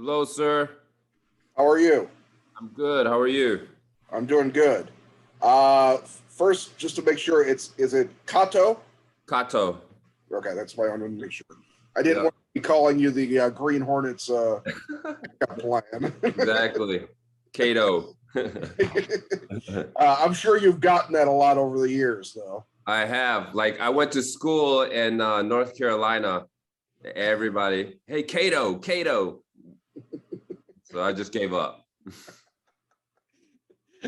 Hello, sir. How are you? I'm good. How are you? I'm doing good. First, just to make sure, is it Cotto? Cotto. Okay, that's why I wanted to make sure. I didn't Yeah. want to be calling you the Green Hornets plan. Exactly. Kato. I'm sure you've gotten that a lot over the years, though. I have. Like, I went to school in North Carolina. Everybody, hey, Kato, Kato. So I just gave up.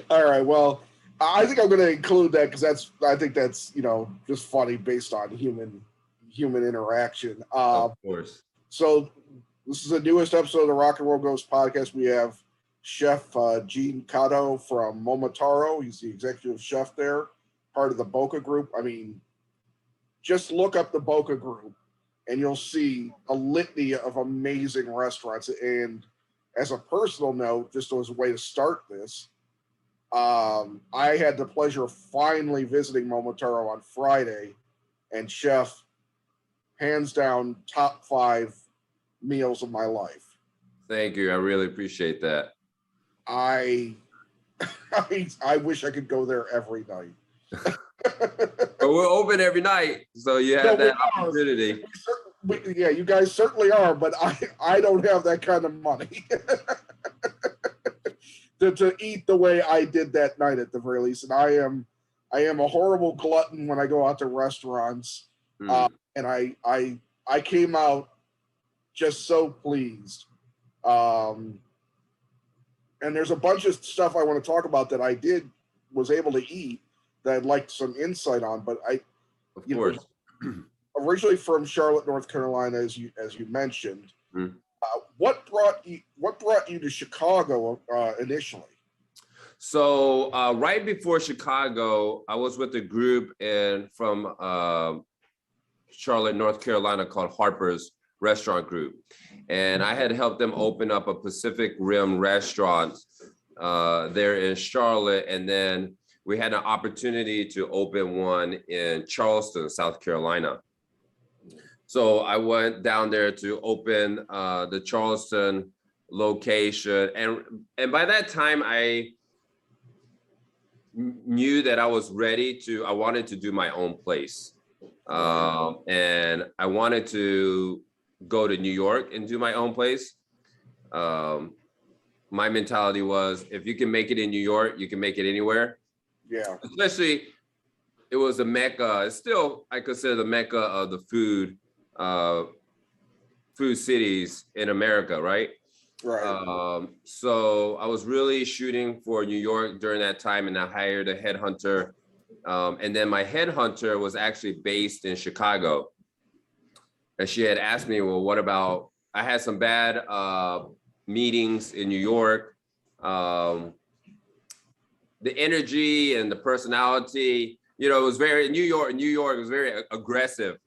All right. Well, I think I'm going to include that because I think that's just funny based on human interaction. Of course. So this is the newest episode of the Rock and Roll Ghost podcast. We have Chef Gene Kato from Momotaro. He's the executive chef there, part of the Boka Group. I mean, just look up the Boka Group and you'll see a litany of amazing restaurants. And as a personal note, just as a way to start this, I had the pleasure of finally visiting Momotaro on Friday, and Chef, hands down, top 5 meals of my life. Thank you. I really appreciate that. I wish I could go there every night. But we're open every night, so you have that opportunity. Yeah, you guys certainly are, but I don't have that kind of money to eat the way I did that night at the very least. And I am a horrible glutton when I go out to restaurants, and I came out just so pleased. And there's a bunch of stuff I want to talk about that I was able to eat that I'd like some insight on, but of course. Originally from Charlotte, North Carolina, as you mentioned. What brought you to Chicago initially? So right before Chicago, I was with a group from Charlotte, North Carolina called Harper's Restaurant Group. And I had helped them open up a Pacific Rim restaurant there in Charlotte. And then we had an opportunity to open one in Charleston, South Carolina. So I went down there to open the Charleston location. And by that time, I knew that I was I wanted to do my own place. And I wanted to go to New York and do my own place. My mentality was, if you can make it in New York, you can make it anywhere. Yeah. Especially, it was a mecca. It's still, I consider the mecca of the food cities in America, right? Right. So I was really shooting for New York during that time, and I hired a headhunter. And then my headhunter was actually based in Chicago. And she had asked me, well, what about, I had some bad meetings in New York. The energy and the personality, it was very, New York was very aggressive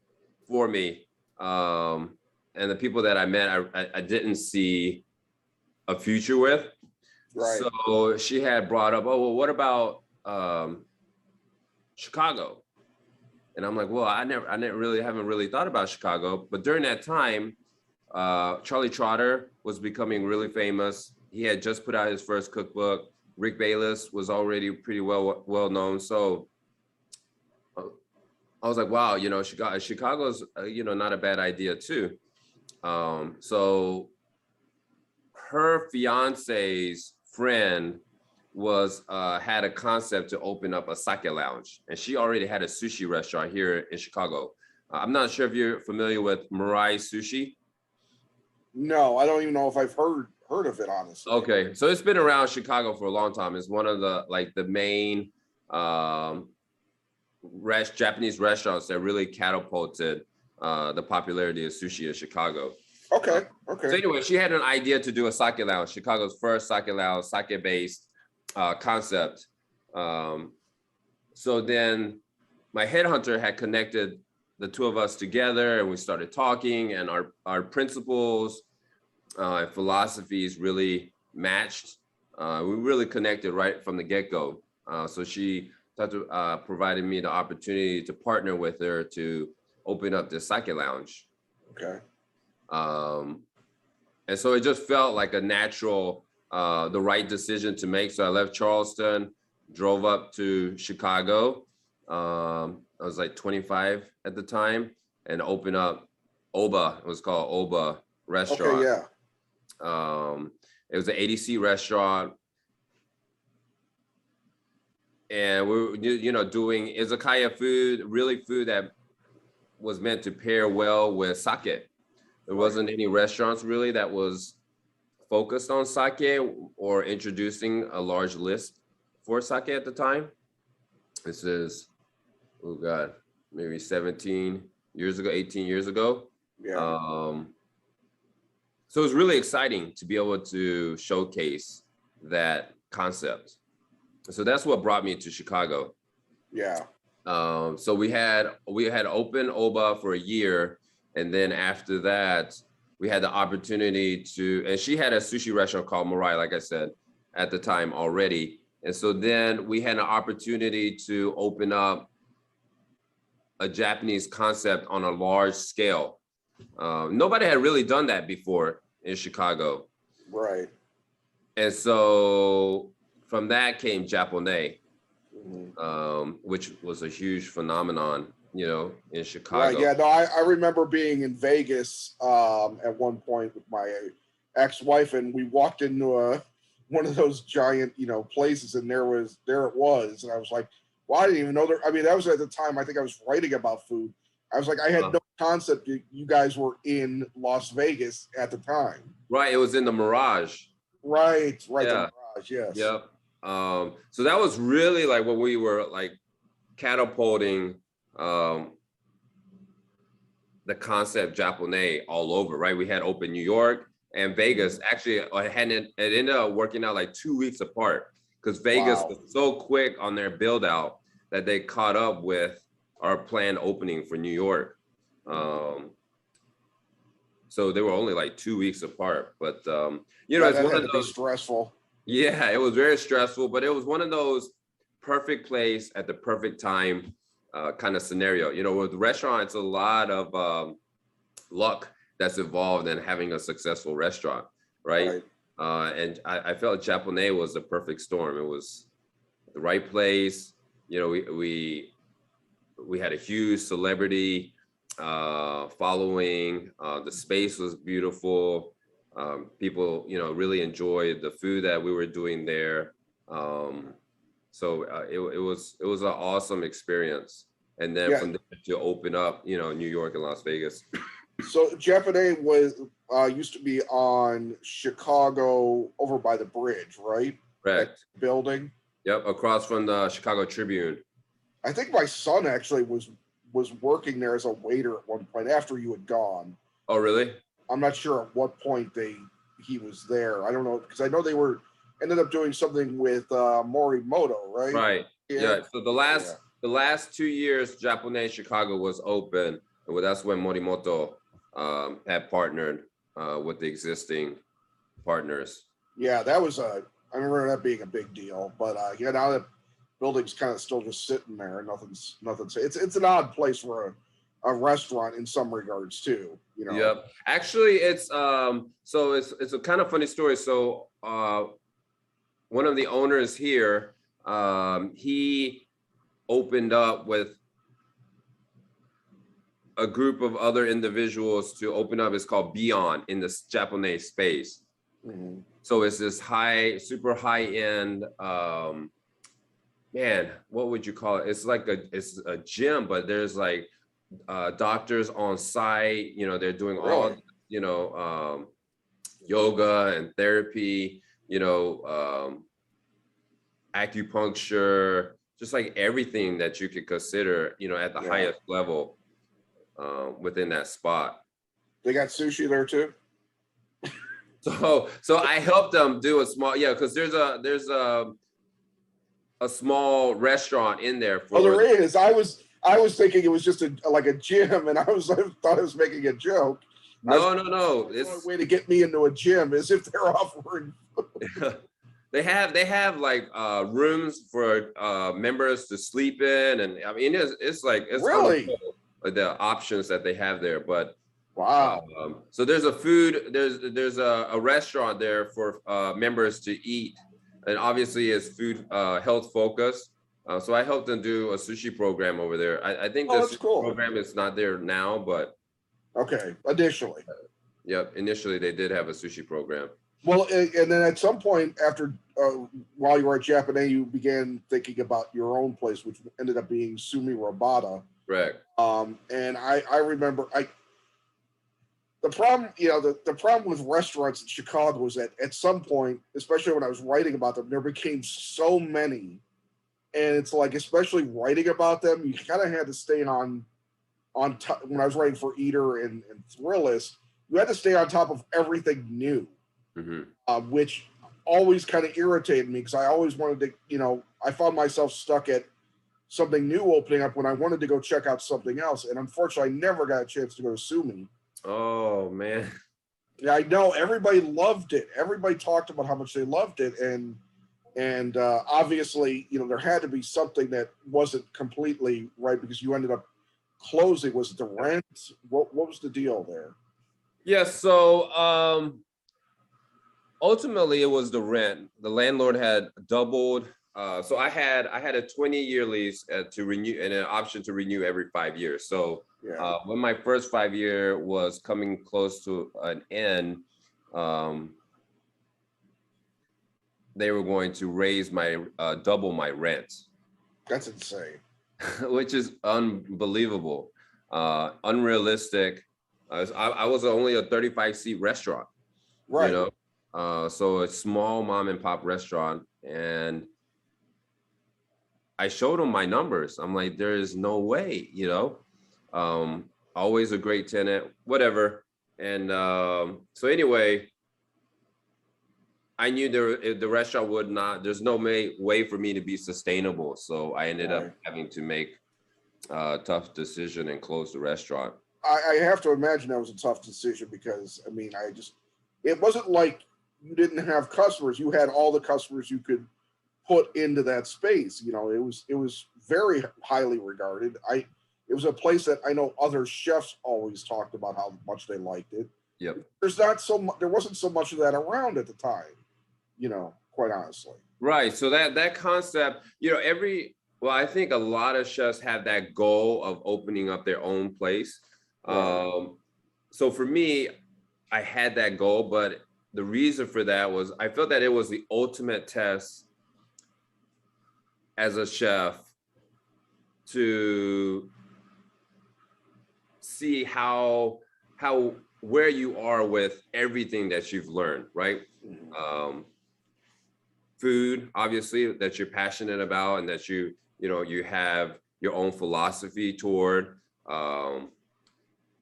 for me. And the people that I met, I didn't see a future with. Right. So she had brought up, oh, well, what about Chicago? And I'm like, well, I haven't really thought about Chicago. But during that time, Charlie Trotter was becoming really famous. He had just put out his first cookbook. Rick Bayless was already pretty well known. So I was like, wow, Chicago's not a bad idea too. So her fiance's friend had a concept to open up a sake lounge, and she already had a sushi restaurant here in Chicago. I'm not sure if you're familiar with Mirai Sushi. No, I don't even know if I've heard of it, honestly. Okay, so it's been around Chicago for a long time. It's one of the main Japanese restaurants that really catapulted the popularity of sushi in Chicago. Okay. So anyway, she had an idea to do a sake lounge, Chicago's first sake lounge, sake-based concept. So then my headhunter had connected the two of us together, and we started talking, and our principles and philosophies really matched. We really connected right from the get-go. So she provided me the opportunity to partner with her to open up the sake lounge. Okay. And so it just felt like a natural, the right decision to make. So I left Charleston, drove up to Chicago. I was like 25 at the time, and opened up Oba. It was called Oba Restaurant. Okay, yeah. It was an 80-seat restaurant. And we were, doing izakaya food, really food that was meant to pair well with sake. There wasn't any restaurants really that was focused on sake or introducing a large list for sake at the time. This is, oh God, maybe 17 years ago, 18 years ago. Yeah. So it was really exciting to be able to showcase that concept. So that's what brought me to Chicago. Yeah. So we had open Oba for a year, and then after that, we had the opportunity to, and she had a sushi restaurant called Mirai, like I said, at the time already. And so then we had an opportunity to open up a Japanese concept on a large scale. Nobody had really done that before in Chicago. Right. And so from that came Japonais, which was a huge phenomenon, in Chicago. Right. Yeah. No, I remember being in Vegas at one point with my ex-wife, and we walked into one of those giant, places, and there it was, and I was like, well, I didn't even know there. I mean, that was at the time I think I was writing about food. I was like, I had no concept you guys were in Las Vegas at the time. Right. It was in the Mirage. Right. Yeah. The Mirage. Yes. Yep. So that was really like when we were like catapulting the concept Japonais all over, right? We had open New York and Vegas. Actually, it ended up working out like 2 weeks apart, because Vegas was so quick on their build out that they caught up with our planned opening for New York. So they were only like 2 weeks apart, but it's one of those stressful. Yeah, it was very stressful, but it was one of those perfect place at the perfect time kind of scenario. With the restaurant, it's a lot of luck that's involved in having a successful restaurant, right? And I felt Japonais was the perfect storm. It was the right place. We had a huge celebrity following. The space was beautiful. People, really enjoyed the food that we were doing there. So it was an awesome experience. And then from there to open up, New York and Las Vegas. So Japanese was used to be on Chicago over by the bridge, right? Correct. That building. Yep, across from the Chicago Tribune. I think my son actually was working there as a waiter at one point after you had gone. Oh, really? I'm not sure at what point he was there. I don't know, because I know they ended up doing something with Morimoto, right? Right. Yeah. So the last 2 years, Japanese Chicago was open. And that's when Morimoto had partnered with the existing partners. Yeah, that was I remember that being a big deal. But now that building's kind of still just sitting there, nothing's. It's an odd place for a restaurant in some regards too. Yep. Actually, it's so it's a kind of funny story. So one of the owners here, he opened up with a group of other individuals to open up. It's called Beyond in the Japanese space. Mm-hmm. So it's this super high end, man, what would you call it? It's like it's a gym, but there's like doctors on site, they're doing all, yoga and therapy, acupuncture, just like everything that you could consider, at the highest level within that spot. They got sushi there too. So I helped them do a small, because there's a small restaurant in there. There is. I was thinking it was just like a gym, and I thought I was making a joke. No. It's the only way to get me into a gym is if they're offering food. They have like rooms for members to sleep in, and I mean it's really the options that they have there. But Wow. So there's there's a restaurant there for members to eat, and obviously it's food health focused. So I helped them do a sushi program over there. I think the Oh, that's sushi cool. program is not there now, but Okay, initially. yep, initially they did have a sushi program. Well, and then at some point after, while you were at Japanese, you began thinking about your own place, which ended up being Sumi Robata. Correct. And I remember the problem, the problem with restaurants in Chicago was that at some point, especially when I was writing about them, there became so many, and it's like, especially writing about them, you kind of had to stay on top. When I was writing for Eater and Thrillist, you had to stay on top of everything new. Which always kind of irritated me because I always wanted to, I found myself stuck at something new opening up when I wanted to go check out something else. And unfortunately, I never got a chance to go to Sumi. Oh, man. Yeah, I know everybody loved it. Everybody talked about how much they loved it. And obviously, there had to be something that wasn't completely right because you ended up closing. Was it the rent? What was the deal there? Yeah, so ultimately, it was the rent. The landlord had doubled. So I had a 20-year lease to renew and an option to renew every 5 years. So when my first 5 year was coming close to an end, they were going to raise my double my rent. That's insane. Which is unbelievable, unrealistic. I was only a 35-seat restaurant, right? So a small mom and pop restaurant, and I showed them my numbers. I'm like, there is no way, always a great tenant, whatever. And so anyway, I knew the restaurant would not, there's no way for me to be sustainable. So I ended up having to make a tough decision and close the restaurant. I have to imagine that was a tough decision because, I mean, it wasn't like you didn't have customers. You had all the customers you could put into that space. It was very highly regarded. It was a place that I know other chefs always talked about how much they liked it. Yep. There wasn't so much of that around at the time, quite honestly. Right. So that concept, I think a lot of chefs have that goal of opening up their own place. Right. So for me, I had that goal, but the reason for that was I felt that it was the ultimate test as a chef to see where you are with everything that you've learned, right? Mm-hmm. Food, obviously, that you're passionate about and that you have your own philosophy toward,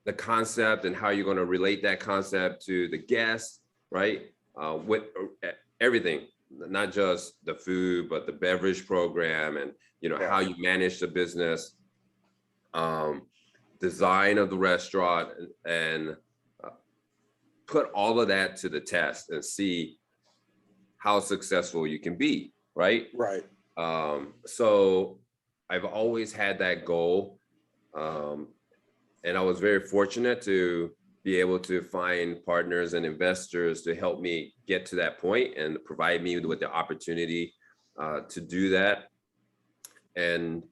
the concept and how you're going to relate that concept to the guests, right? With everything, not just the food, but the beverage program and, how you manage the business, design of the restaurant, and put all of that to the test and see how successful you can be, right? Right. So I've always had that goal. And I was very fortunate to be able to find partners and investors to help me get to that point and provide me with the opportunity to do that. And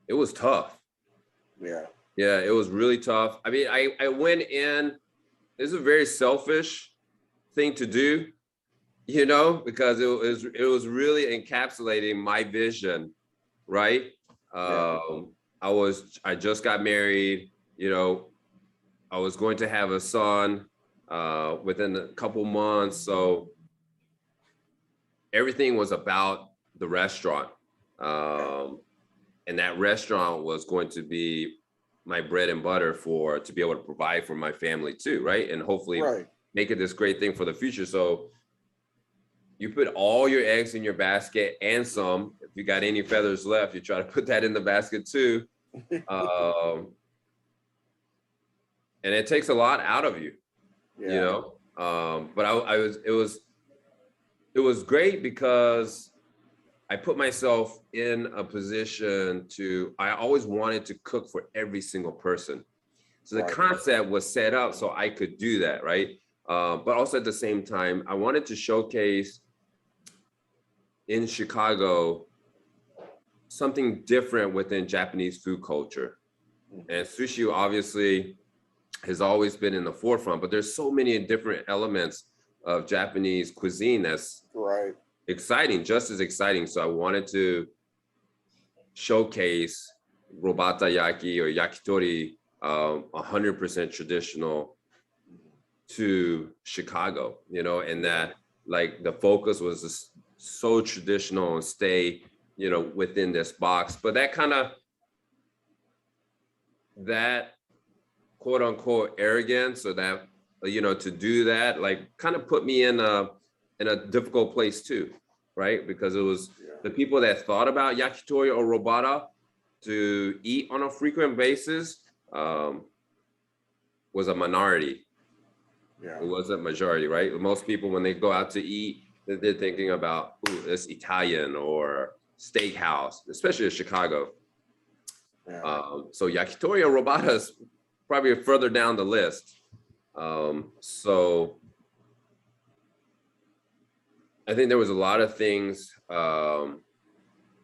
it was tough. Yeah. Yeah, it was really tough. I mean, I went in, it's a very selfish thing to do, because it was really encapsulating my vision, right? Yeah. I just got married, I was going to have a son within a couple months. So everything was about the restaurant. And that restaurant was going to be my bread and butter to be able to provide for my family too, right? And hopefully make it this great thing for the future. So you put all your eggs in your basket and some. If you got any feathers left, you try to put that in the basket too. And it takes a lot out of you, but it was great because I put myself in a position I always wanted to cook for every single person. So the concept was set up so I could do that, right? But also at the same time, I wanted to showcase in Chicago something different within Japanese food culture. And sushi obviously has always been in the forefront, but there's so many different elements of Japanese cuisine that's exciting, just as exciting. So I wanted to showcase robata yaki or yakitori, 100% traditional to Chicago, you know, and that like the focus was just so traditional and stay, you know, within this box. But that kind of, that quote unquote arrogance, or that, you know, to do that, like kind of put me in a difficult place too, right? Because it was the people that thought about yakitori or robata to eat on a frequent basis was a minority. It wasn't majority, right? Most people, when they go out to eat, they're thinking about, ooh, this Italian or steakhouse, especially in Chicago. So yakitori or robata is probably further down the list. So I think there was a lot of things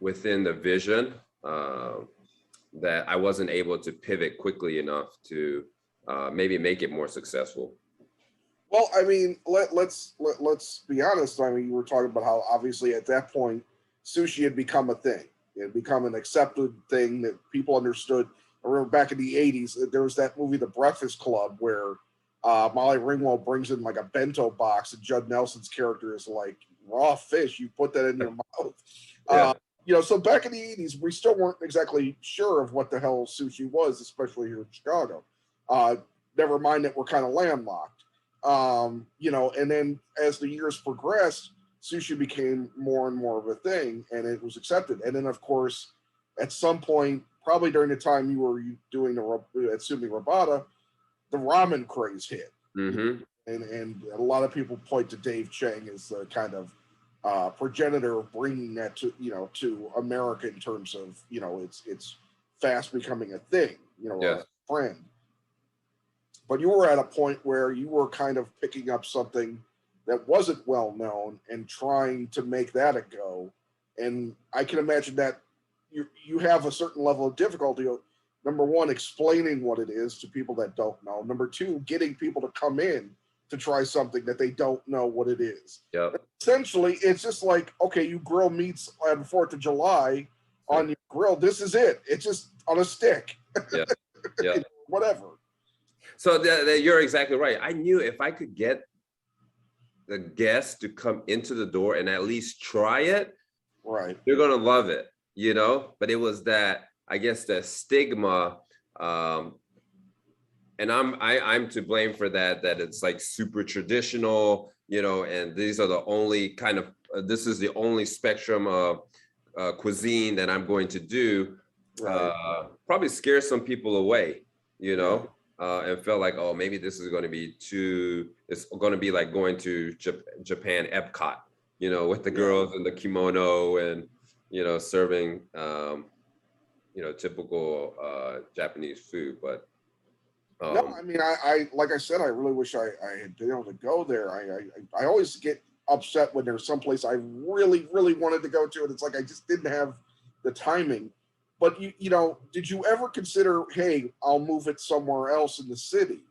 within the vision that I wasn't able to pivot quickly enough to maybe make it more successful. Well, I mean, let's be honest. I mean, you were talking about how obviously at that point sushi had become a thing. It had become an accepted thing that people understood. I remember back in the 80s, there was that movie, The Breakfast Club, where Molly Ringwald brings in like a bento box, and Judd Nelson's character is like, raw fish, you put that in your mouth. You know, so back in the 80s, we still weren't exactly sure of what the hell sushi was, especially here in Chicago. Never mind that we're kind of landlocked. You know, and then as the years progressed, sushi became more and more of a thing, and it was accepted. And then, of course, at some point, probably during the time you were doing at Sumi Robata, the ramen craze hit. And a lot of people point to Dave Chang as the kind of progenitor of bringing that to, you know, to America in terms of, you know, it's fast becoming a thing, you know, a trend. But you were at a point where you were kind of picking up something that wasn't well known and trying to make that a go. And I can imagine that you have a certain level of difficulty. Number one, explaining what it is to people that don't know. Number two, getting people to come in to try something that they don't know what it is. Essentially, it's just like, okay, you grill meats on 4th of July on your grill. This is it. It's just on a stick. Whatever. So you're exactly right. I knew if I could get the guests to come into the door and at least try it, they're gonna love it, you know. But it was that, I guess, the stigma, and I'm to blame for that. That it's like super traditional, you know, and these are the only kind of this is the only spectrum of cuisine that I'm going to do. Probably scares some people away, you know. And felt like, oh, maybe this is going to be it's going to be like going to Japan Epcot, you know, with the girls in the kimono and, you know, serving, you know, typical Japanese food. But no, I mean, I like I said, I really wish I had been able to go there. I always get upset when there's someplace I really, really wanted to go to, and it's like I just didn't have the timing. But you know, did you ever consider, hey, I'll move it somewhere else in the city?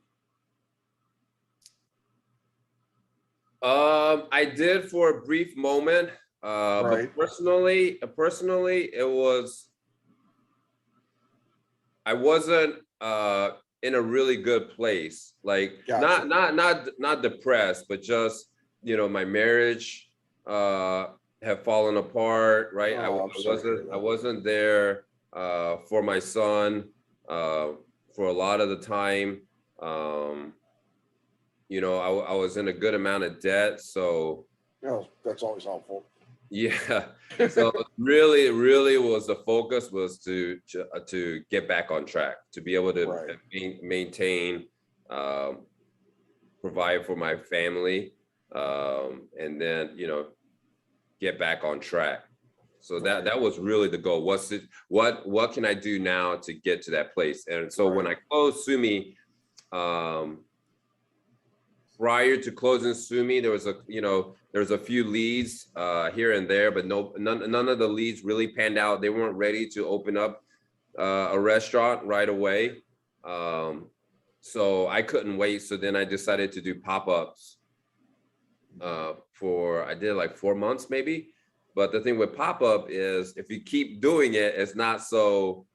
I did for a brief moment, but personally, it was, I wasn't in a really good place. Like not depressed, but just, you know, my marriage have fallen apart, right? I wasn't there for my son for a lot of the time. You know, I was in a good amount of debt, so that's always helpful. Yeah, so really was the focus was to get back on track, to be able to maintain, provide for my family, and then, you know, get back on track. So that was really the goal. What can I do now to get to that place? And so when I closed Sumi, Prior to closing Sumi, there was a few leads here and there, but none of the leads really panned out. They weren't ready to open up a restaurant right away. So I couldn't wait. So then I decided to do pop-ups I did like 4 months maybe. But the thing with pop-up is if you keep doing it, it's not so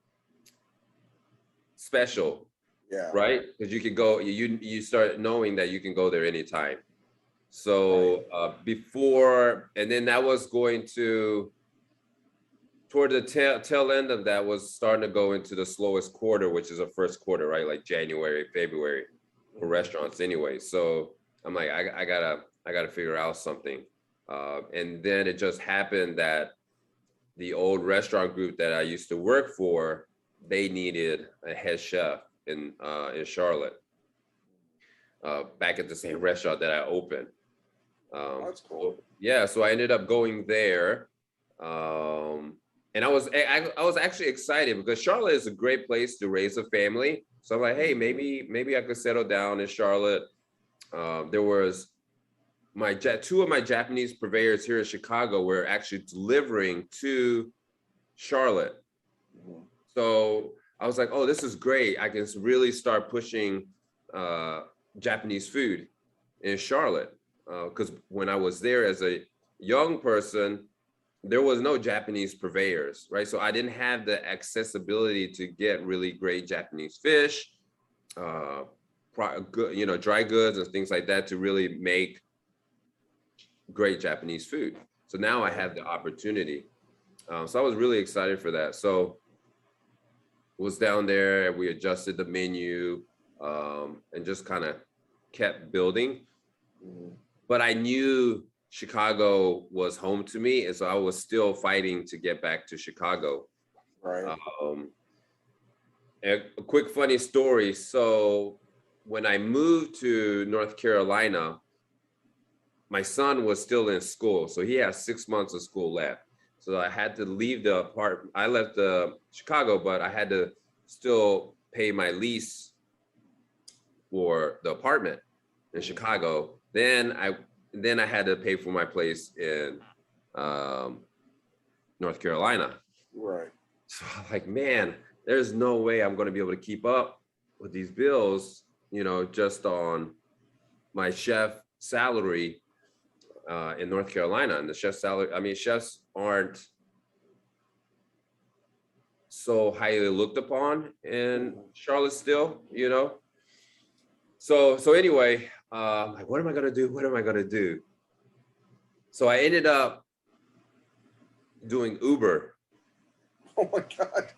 special. Yeah. Right? Because you can go, you start knowing that you can go there anytime. So and then that was going to, toward the tail end of that was starting to go into the slowest quarter, which is the first quarter, right? Like January, February for restaurants anyway. So I'm like, I gotta figure out something. And then it just happened that the old restaurant group that I used to work for, they needed a head chef in Charlotte, back at the same restaurant that I opened. That's cool. Yeah, so I ended up going there. And I was actually excited because Charlotte is a great place to raise a family. So I'm like, hey, maybe I could settle down in Charlotte. There was two of my Japanese purveyors here in Chicago were actually delivering to Charlotte. So I was like, oh, this is great. I can really start pushing Japanese food in Charlotte. Because when I was there as a young person, there was no Japanese purveyors, right? So I didn't have the accessibility to get really great Japanese fish, dry goods and things like that to really make great Japanese food. So now I have the opportunity. So I was really excited for that. So was down there, we adjusted the menu and just kind of kept building. But I knew Chicago was home to me, and so I was still fighting to get back to Chicago. Right. A quick funny story. So when I moved to North Carolina, my son was still in school. So he has 6 months of school left. So I had to leave the apartment. I left Chicago, but I had to still pay my lease for the apartment in Chicago. Then I had to pay for my place in North Carolina. Right. So I'm like, man, there's no way I'm going to be able to keep up with these bills, just on my chef salary in North Carolina. And the chef salary, I mean, chefs aren't so highly looked upon in Charlotte still, So anyway, like, what am I gonna do? What am I gonna do? So I ended up doing Uber. Oh my God.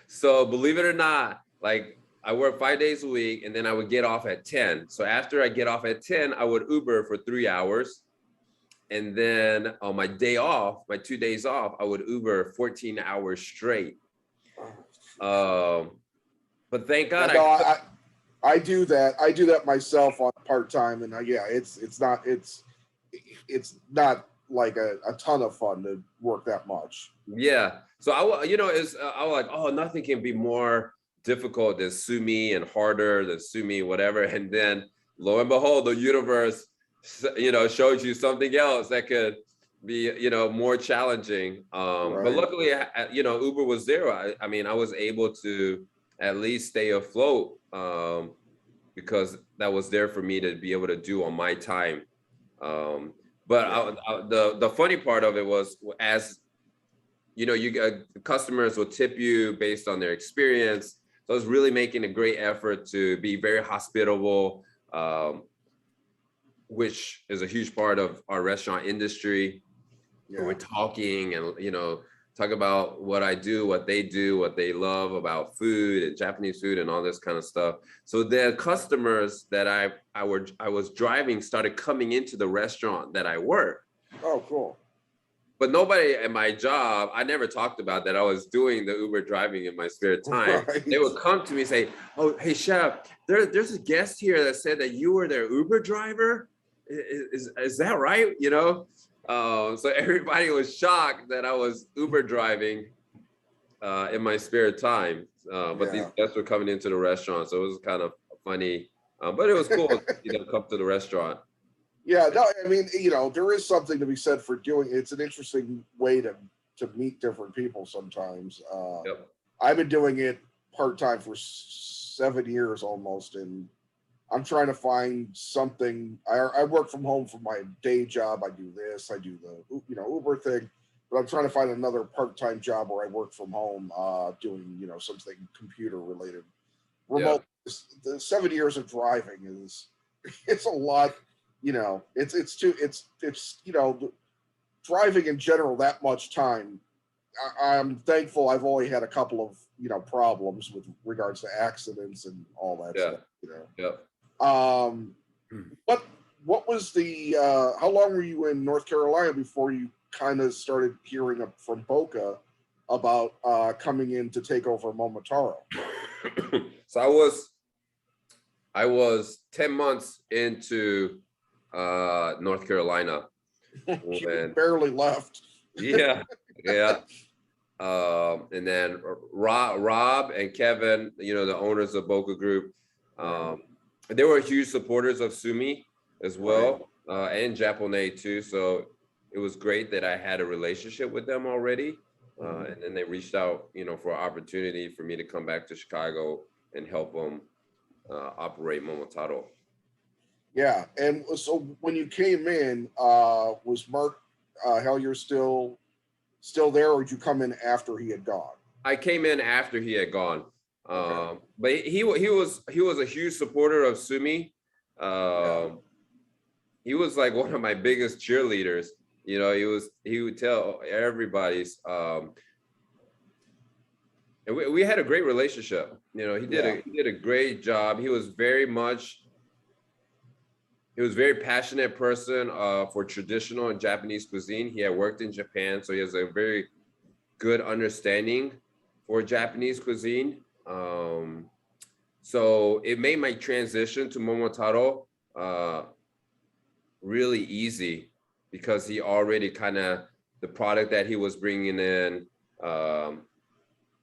So believe it or not, like I work 5 days a week and then I would get off at 10. So after I get off at 10, I would Uber for 3 hours. And then on my day off, my 2 days off, I would Uber 14 hours straight. But thank God I do that. I do that myself on part-time, and it's not like a ton of fun to work that much. Yeah. So I was like, oh, nothing can be more difficult than Sumi and harder than Sumi, whatever. And then lo and behold, the universe, showed you something else that could be, more challenging. Right. But luckily, Uber was there. I mean, I was able to at least stay afloat because that was there for me to be able to do on my time. But the funny part of it was, as customers will tip you based on their experience. So I was really making a great effort to be very hospitable, which is a huge part of our restaurant industry. Yeah. We're talking and, talk about what I do, what they do, what they love about food and Japanese food and all this kind of stuff. So the customers that I was driving started coming into the restaurant that I work. Oh, cool. But nobody at my job, I never talked about that I was doing the Uber driving in my spare time. Right. They would come to me and say, oh, hey, chef, there's a guest here that said that you were their Uber driver. Is that right? So everybody was shocked that I was Uber driving in my spare time. But these guests were coming into the restaurant. So it was kind of funny, but it was cool to see them come to the restaurant. Yeah, no, I mean, there is something to be said for doing. It's an interesting way to meet different people sometimes. Yep. I've been doing it part-time for 7 years almost, and I'm trying to find something. I work from home for my day job. I do this. I do the Uber thing, but I'm trying to find another part-time job where I work from home, doing something computer related. Remote. Yeah. The 7 years of driving it's a lot. Driving in general that much time. I'm thankful I've only had a couple of problems with regards to accidents and all that stuff. Yeah. What was the how long were you in North Carolina before you kind of started hearing from Boka about coming in to take over Momotaro? So I was 10 months into North Carolina. You barely left. Yeah. And then Rob and Kevin, the owners of Boka Group, they were huge supporters of Sumi as well, and Japonais too. So it was great that I had a relationship with them already. And then they reached out, for an opportunity for me to come back to Chicago and help them operate Momotaro. Yeah, and so when you came in, was Mark Hellier still there, or did you come in after he had gone? I came in after he had gone, but he was a huge supporter of Sumi. He was like one of my biggest cheerleaders. He would tell everybody's. And we had a great relationship. He did a great job. He was very passionate person for traditional and Japanese cuisine. He had worked in Japan, so he has a very good understanding for Japanese cuisine. So it made my transition to Momotaro really easy, because he already the product that he was bringing in,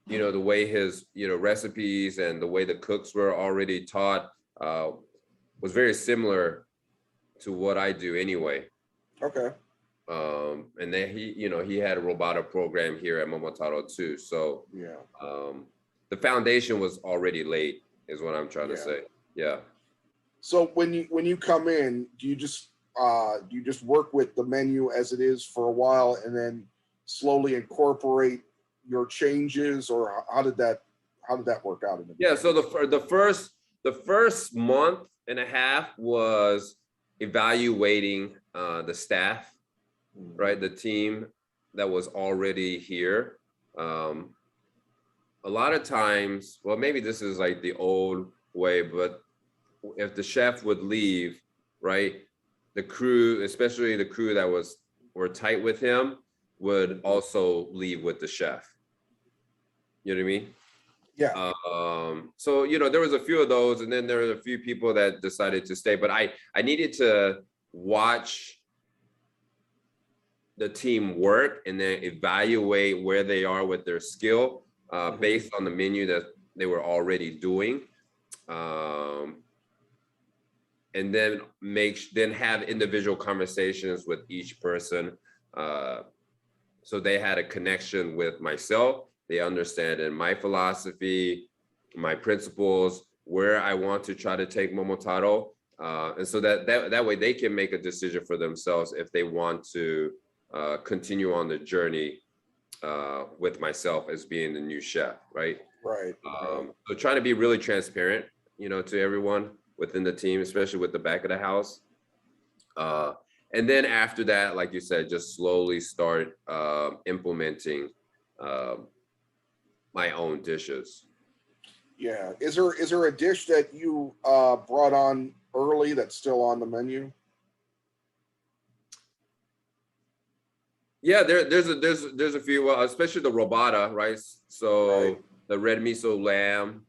the way his, recipes and the way the cooks were already taught was very similar to what I do anyway. Okay. And then he had a Robata program here at Momotaro too. So the foundation was already laid, is what I'm trying to say. Yeah. So when you come in, do you just work with the menu as it is for a while and then slowly incorporate your changes, or how did that work out in the beginning? So the first month and a half was evaluating the staff, right? The team that was already here. A lot of times, well, maybe this is like the old way, but if the chef would leave, right, the crew, especially the crew that were tight with him, would also leave with the chef. You know what I mean? Yeah. So, there was a few of those, and then there were a few people that decided to stay, but I needed to watch the team work and then evaluate where they are with their skill based on the menu that they were already doing. And then have individual conversations with each person. So they had a connection with myself. They understand in my philosophy, my principles, where I want to try to take Momotaro. And so that way they can make a decision for themselves if they want to continue on the journey with myself as being the new chef, right? Right. So trying to be really transparent, to everyone within the team, especially with the back of the house. And then after that, like you said, just slowly start implementing my own dishes. Yeah. Is there a dish that you brought on early that's still on the menu? Yeah, there's a few, especially the Robata, right? So the red miso lamb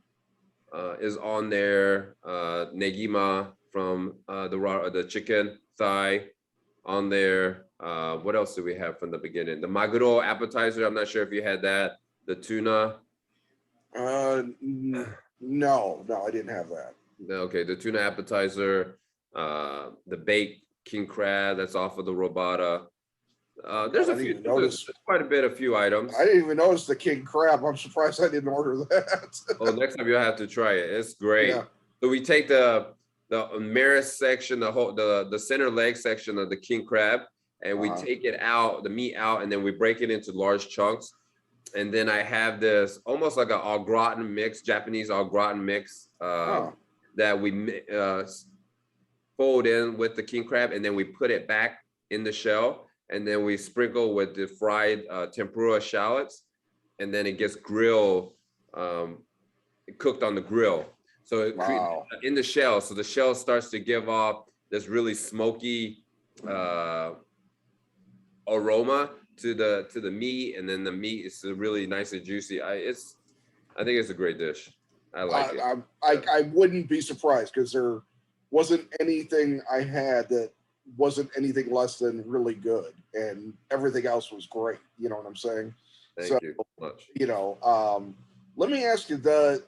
is on there. Negima from the chicken thigh on there. What else do we have from the beginning? The Maguro appetizer. I'm not sure if you had that. The tuna. No, I didn't have that. Okay, the tuna appetizer, the baked king crab that's off of the Robata. There's I a didn't few, even notice. there's quite a few items. I didn't even notice the king crab. I'm surprised I didn't order that. Oh, next time you'll have to try it. It's great. Yeah. So we take the Maris section, the center leg section of the king crab, and we take it out, the meat out, and then we break it into large chunks. And then I have this almost like an au gratin mix, Japanese au gratin mix, that we fold in with the king crab, and then we put it back in the shell, and then we sprinkle with the fried tempura shallots, and then it gets grilled, cooked on the grill. So it in the shell, so the shell starts to give off this really smoky aroma to the meat, and then the meat is really nice and juicy. I think it's a great dish. I like it. I wouldn't be surprised, because there wasn't anything I had that wasn't anything less than really good, and everything else was great. You know what I'm saying? Thank you much. You know, let me ask you, the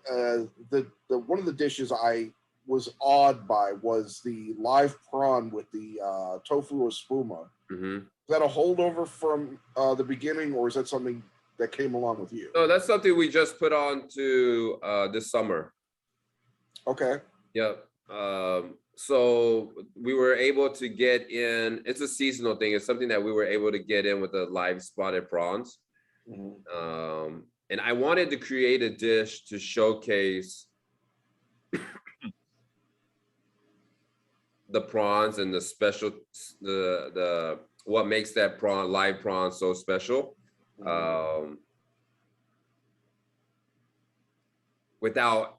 one of the dishes I was awed by was the live prawn with the tofu espuma. Mm-hmm. Is that a holdover from the beginning, or is that something that came along with you? No, that's something we just put on to this summer. Okay. Yep. So we were able to get in, it's a seasonal thing. It's something that we were able to get in with the live spotted prawns. Mm-hmm. And I wanted to create a dish to showcase the prawns and the special, the what makes that live prawn so special. Without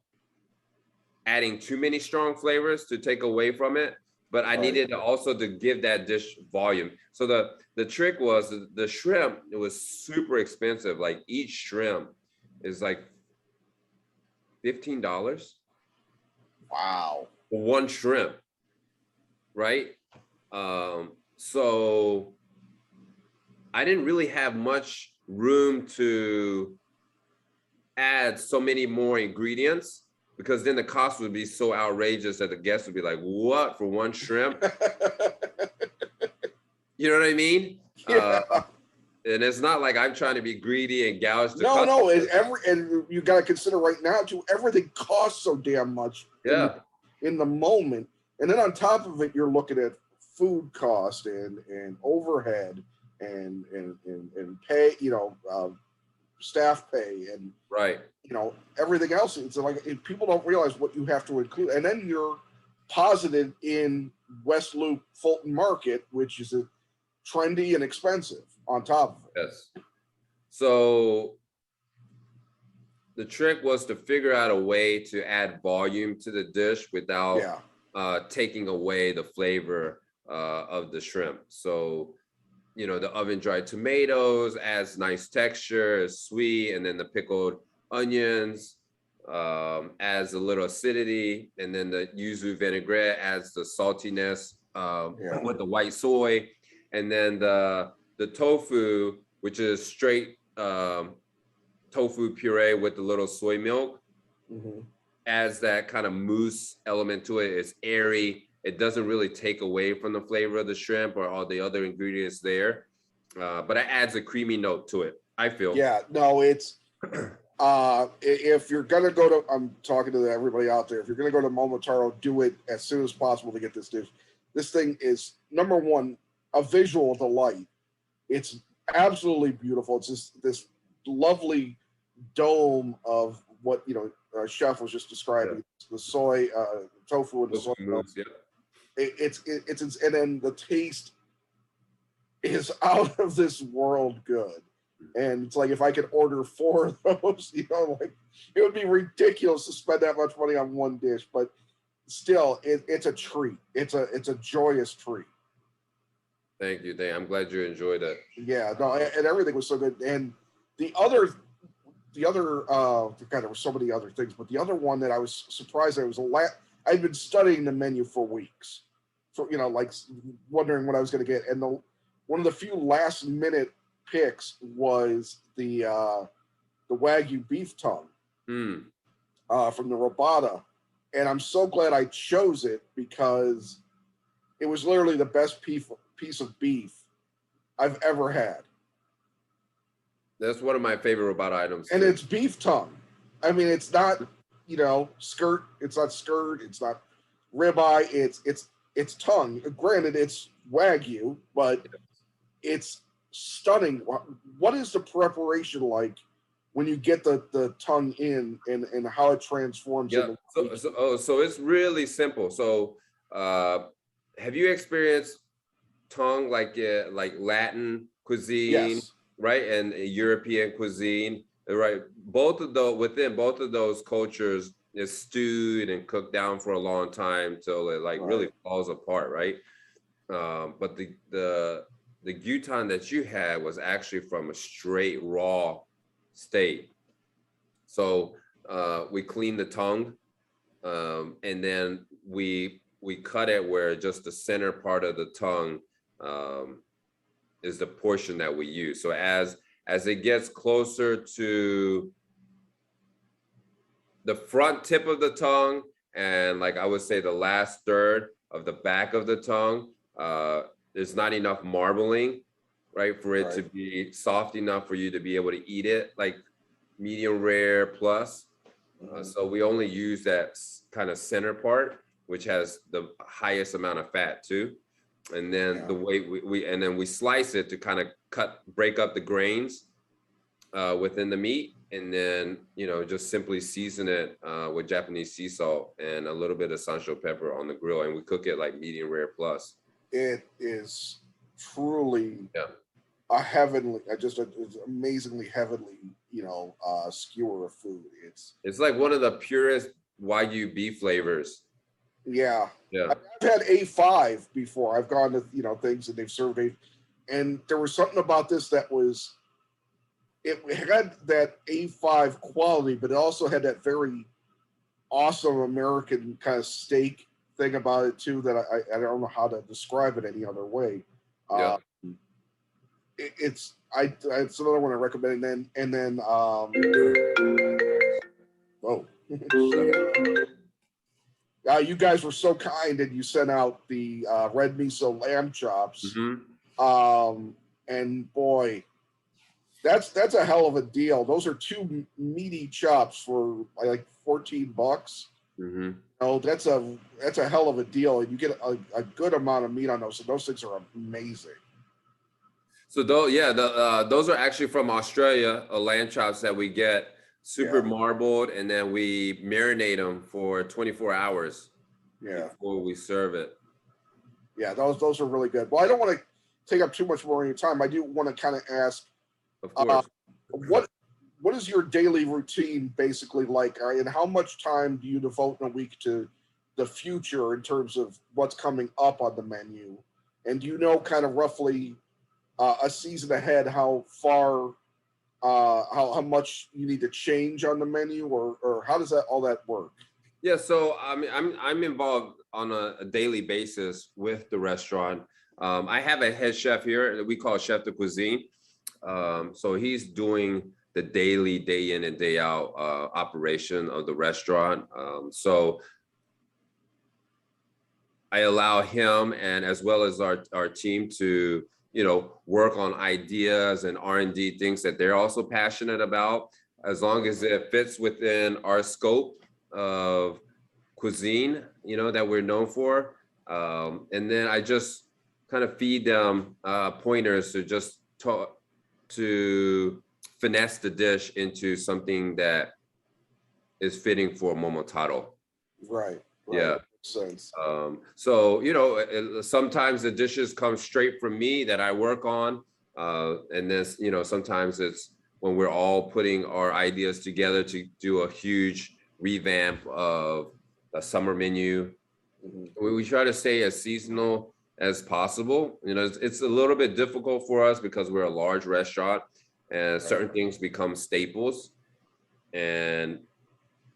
adding too many strong flavors to take away from it, but I needed to also to give that dish volume. So the trick was the shrimp, it was super expensive. Like each shrimp is like $15. Wow. For one shrimp, right? So I didn't really have much room to add so many more ingredients, because then the cost would be so outrageous that the guests would be like, what, for one shrimp? You know what I mean? Yeah. And it's not like I'm trying to be greedy and gouge the No, customers. and you got to consider right now too, everything costs so damn much in the moment. And then on top of it, you're looking at food cost and overhead and pay, you know, staff pay and you know, everything else. It's like people don't realize what you have to include. And then you're posited in West Loop Fulton Market, which is trendy and expensive on top of it. Yes. So the trick was to figure out a way to add volume to the dish without taking away the flavor of the shrimp. So, you know, the oven dried tomatoes adds nice texture, is sweet, and then the pickled onions adds a little acidity, and then the yuzu vinaigrette adds the saltiness with the white soy, and then the tofu, which is straight tofu puree with the little soy milk, adds that kind of mousse element to it. It's airy. It doesn't really take away from the flavor of the shrimp or all the other ingredients there, but it adds a creamy note to it, I feel. Yeah, no, it's if you're gonna go to, I'm talking to everybody out there, if you're gonna go to Momotaro, do it as soon as possible to get this dish. This thing is, number one, a visual delight. It's absolutely beautiful. It's just this lovely dome of what, you know, Chef was just describing, the soy tofu and the soy milk. It's and then the taste is out of this world good. And it's like, if I could order 4 of those, you know, like, it would be ridiculous to spend that much money on one dish, but still, it's a treat. It's a joyous treat. Thank you. I'm glad you enjoyed it. Yeah, no, and everything was so good. And the other God, there were so many other things, but the other one that I was surprised, I'd been studying the menu for weeks, for, you know, like wondering what I was going to get. And one of the few last minute picks was the Wagyu beef tongue from the Robata. And I'm so glad I chose it because it was literally the best piece of beef I've ever had. That's one of my favorite robot items. And too. it's beef tongue. I mean, it's not, skirt. It's not skirt. It's not ribeye. It's tongue. Granted, it's Wagyu, but it's stunning. What is the preparation like when you get the tongue in and how it transforms? Yeah. So it's really simple. So have you experienced tongue like Latin cuisine, Yes. right, and European cuisine, right? Within both of those cultures, it's stewed and cooked down for a long time till it really falls apart, right? But the gyutan that you had was actually from a straight raw state. So we clean the tongue, and then we cut it where just the center part of the tongue is the portion that we use. So as it gets closer to the front tip of the tongue, and I would say the last third of the back of the tongue, there's not enough marbling, right, for it to be soft enough for you to be able to eat it, like medium rare plus. So we only use that kind of center part, which has the highest amount of fat too. And then the way we slice it to kind of break up the grains within the meat, and then just simply season it with Japanese sea salt and a little bit of sancho pepper on the grill, and we cook it like medium rare plus. It is truly a heavenly, it's amazingly heavenly, skewer of food. It's like one of the purest Wagyu beef flavors. Yeah. Yeah. I've had A5 before. I've gone to, things and they've served A, and there was something about this that was, it had that A5 quality, but it also had that very awesome American kind of steak thing about it too, that I don't know how to describe it any other way. It's another one I recommend. And then whoa. You guys were so kind and you sent out the red miso lamb chops. And boy, that's a hell of a deal. Those are two meaty chops for like $14. Oh, that's a hell of a deal, and you get a good amount of meat on those. So those things are amazing. So those are actually from Australia, lamb chops that we get super marbled, and then we marinate them for 24 hours before we serve it. Yeah, those are really good. Well, I don't want to take up too much more of your time. I do want to kind of ask, of course, what is your daily routine basically like, and how much time do you devote in a week to the future in terms of what's coming up on the menu? And do you know kind of roughly a season ahead how far, how much you need to change on the menu, or how does all that work? Yeah, so I'm involved on a daily basis with the restaurant. I have a head chef here that we call chef de cuisine. So he's doing the daily, day in and day out operation of the restaurant. So I allow him, and as well as our team, to work on ideas and R&D things that they're also passionate about, as long as it fits within our scope of cuisine, that we're known for. And then I just kind of feed them pointers to finesse the dish into something that is fitting for Momotaro. Right. Yeah. Makes sense. So sometimes the dishes come straight from me that I work on, and then sometimes it's when we're all putting our ideas together to do a huge revamp of a summer menu. We try to stay as seasonal as possible. It's a little bit difficult for us because we're a large restaurant, and certain things become staples, and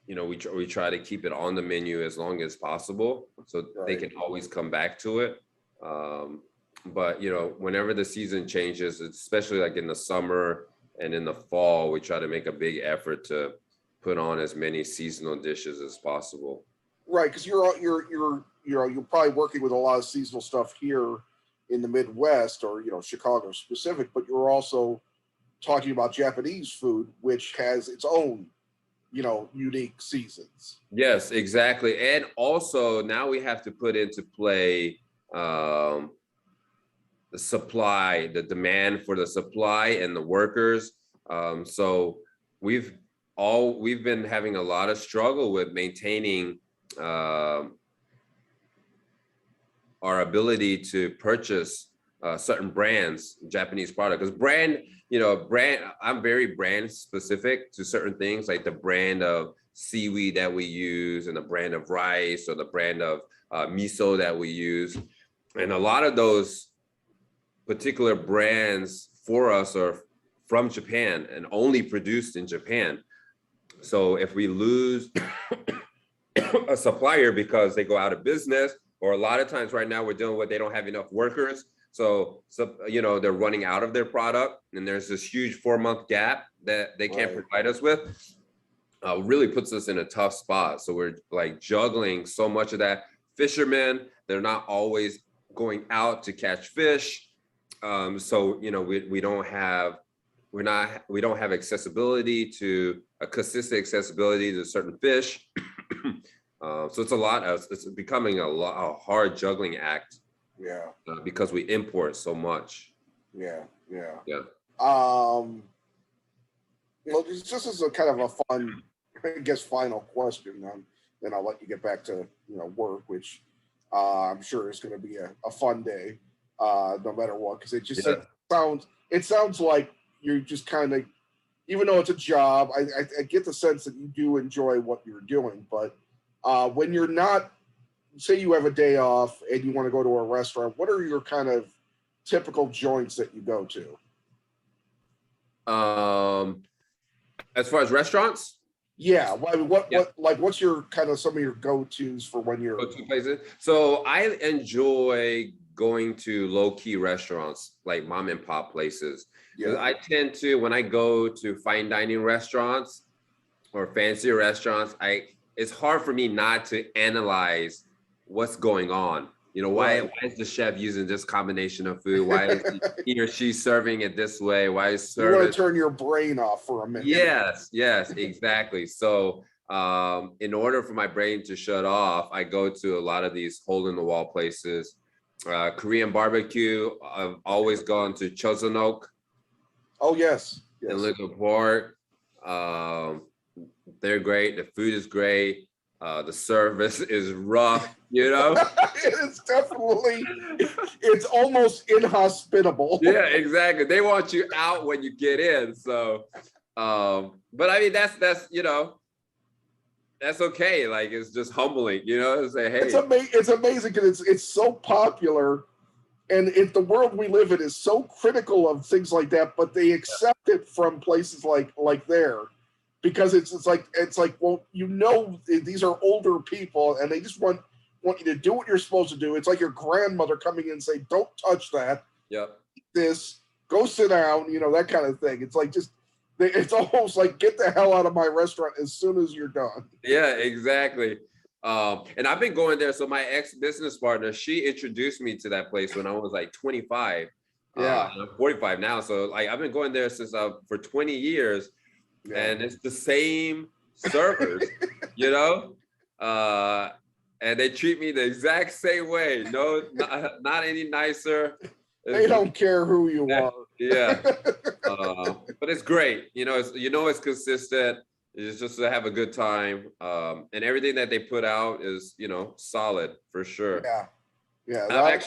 we try to keep it on the menu as long as possible, so they can always come back to it. But whenever the season changes, especially like in the summer and in the fall, we try to make a big effort to put on as many seasonal dishes as possible. Right, because you're probably working with a lot of seasonal stuff here in the Midwest or Chicago specific, but you're also talking about Japanese food, which has its own unique seasons. Yes, exactly. And also now we have to put into play the supply, the demand for the supply and the workers. So we've been having a lot of struggle with maintaining our ability to purchase certain brands, Japanese product. Because I'm very brand specific to certain things, like the brand of seaweed that we use and the brand of rice or the brand of miso that we use. And a lot of those particular brands for us are from Japan and only produced in Japan. So if we lose a supplier because they go out of business, or a lot of times right now we're dealing with, they don't have enough workers. So they're running out of their product and there's this huge 4-month gap that they can't provide us with. Really puts us in a tough spot. So we're like juggling so much of that. Fishermen, they're not always going out to catch fish. So we don't have accessibility to a consistent accessibility to certain fish. So it's becoming a hard juggling act. Yeah. Because we import so much. Yeah. Well, This is a kind of a fun, I guess, final question. Then I'll let you get back to work, which I'm sure is going to be a fun day, no matter what. Because it sounds like you're just kind of, even though it's a job, I get the sense that you do enjoy what you're doing. But when you're not, say you have a day off and you want to go to a restaurant, what are your kind of typical joints that you go to? As far as restaurants? Yeah. What's your kind of some of your go-tos for when you're go-to places? So I enjoy going to low-key restaurants, like mom and pop places. Yeah. I tend to, when I go to fine dining restaurants or fancy restaurants, it's hard for me not to analyze what's going on. Why is the chef using this combination of food? Why is he or she serving it this way? Why is service? You want to turn your brain off for a minute. Yes, exactly. So in order for my brain to shut off, I go to a lot of these hole-in-the-wall places. Korean barbecue, I've always gone to Chozonok. Oh, yes. In Little Port. They're great. The food is great. The service is rough, It's definitely, it's almost inhospitable. Yeah, exactly. They want you out when you get in. So, but I mean, that's that's okay. Like, it's just humbling, say, hey. It's amazing because it's so popular, and the world we live in is so critical of things like that, but they accept it from places like there. Because it's like, well, these are older people and they just want you to do what you're supposed to do. It's like your grandmother coming in and say, don't touch that. Yep. Eat this, go sit down, that kind of thing. It's like it's almost like, get the hell out of my restaurant as soon as you're done. Yeah, exactly. And I've been going there. So my ex-business partner, she introduced me to that place when I was like 25. Yeah. I'm 45 now. So like I've been going there since for 20 years. Yeah. And it's the same servers, and they treat me the exact same way. No, not any nicer. They don't care who you are. Yeah. But it's great. It's consistent. It's just to have a good time. And everything that they put out is, solid for sure. Yeah.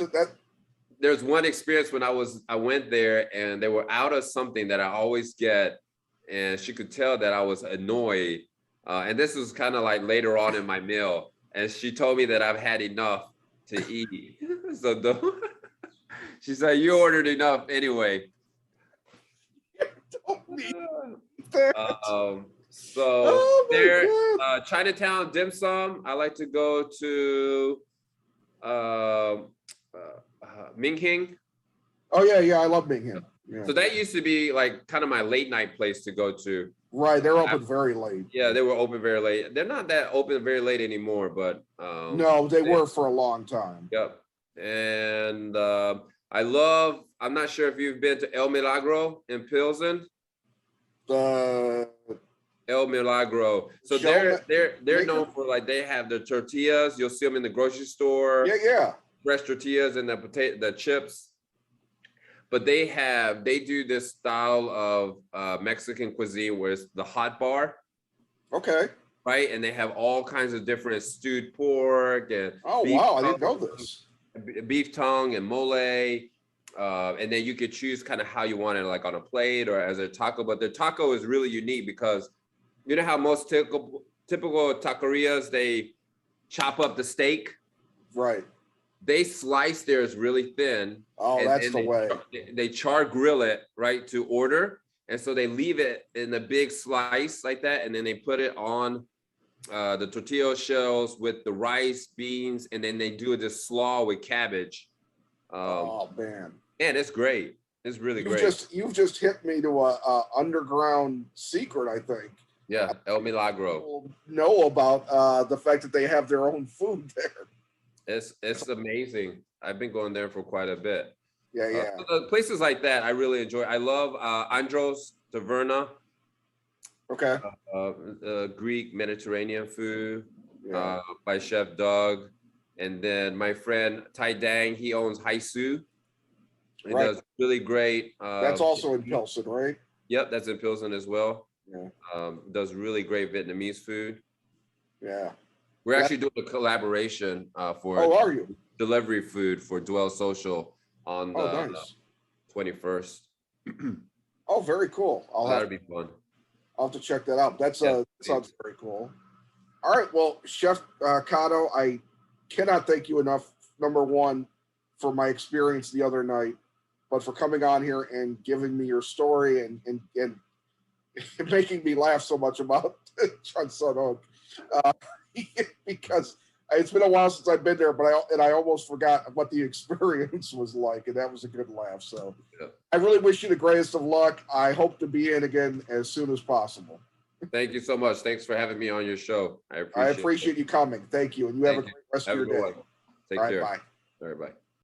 There's one experience when I went there and they were out of something that I always get. And she could tell that I was annoyed. And this was kind of like later on in my meal. And she told me that I've had enough to eat. So she said, you ordered enough anyway. Chinatown Dim Sum. I like to go to Minghing. Oh, yeah. I love Minghing. Yeah. So that used to be like kind of my late night place to go to. Right, they're open very late. Yeah, they were open very late. They're not that open very late anymore, but No, they were for a long time. Yep. And I'm not sure if you've been to El Milagro in Pilsen. The El Milagro. So they're known for, like, they have the tortillas. You'll see them in the grocery store. yeah. Fresh tortillas and the chips. But they do this style of Mexican cuisine where it's the hot bar. Okay. Right, and they have all kinds of different stewed pork and wow, I didn't know this. Beef tongue and mole, and then you could choose kind of how you want it, like on a plate or as a taco. But the taco is really unique because you know how most typical taquerias, they chop up the steak, right? They slice theirs really thin. Oh, that's the way. They char grill it, right, to order, and so they leave it in a big slice like that, and then they put it on the tortilla shells with the rice, beans, and then they do this slaw with cabbage. Oh man, it's great. It's really great. You've just hit me to a underground secret, I think. Yeah, El Milagro. People know about the fact that they have their own food there. It's amazing. I've been going there for quite a bit. Yeah. Places like that I really enjoy. I love Andros Taverna. Okay. Greek Mediterranean food by Chef Doug. And then my friend Tai Dang, he owns Haisu. He does really great. That's also in Pilsen, right? Yep, that's in Pilsen as well. Yeah. Does really great Vietnamese food. Yeah. We're actually doing a collaboration for are you? Delivery food for Dwell Social on the nice. 21st. Oh, very cool. That'll be fun. I'll have to check that out. That sounds very cool. All right. Well, Chef Cotto, I cannot thank you enough, number one, for my experience the other night, but for coming on here and giving me your story and making me laugh so much about Chun Sun Oak. Because it's been a while since I've been there, but I almost forgot what the experience was like, and that was a good laugh. So I really wish you the greatest of luck. I hope to be in again as soon as possible. Thank you so much. Thanks for having me on your show. I appreciate you coming. Thank you, and you have a great rest of your day. Take care. Bye. All right, bye.